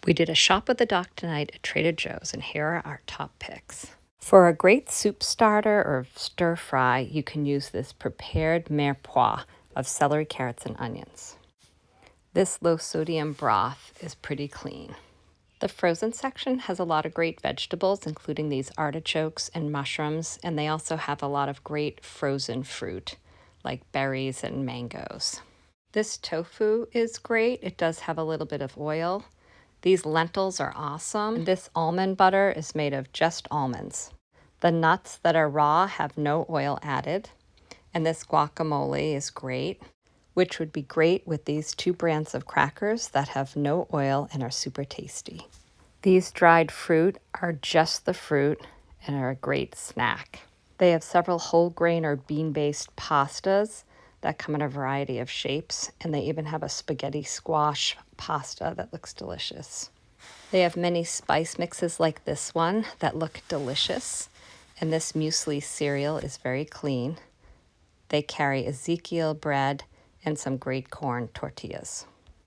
We did a shop with the doc tonight at Trader Joe's, and here are our top picks. For a great soup starter or stir fry, you can use this prepared mirepoix of celery, carrots, and onions. This low sodium broth is pretty clean. The frozen section has a lot of great vegetables, including these artichokes and mushrooms, and they also have a lot of great frozen fruit, like berries and mangoes. This tofu is great. It does have a little bit of oil. These lentils are awesome. And this almond butter is made of just almonds. The nuts that are raw have no oil added. And this guacamole is great, which would be great with these 2 brands of crackers that have no oil and are super tasty. These dried fruit are just the fruit and are a great snack. They have several whole grain or bean-based pastas that come in a variety of shapes, and they even have a spaghetti squash pasta that looks delicious. They have many spice mixes like this one that look delicious, and this muesli cereal is very clean. They carry Ezekiel bread and some great corn tortillas.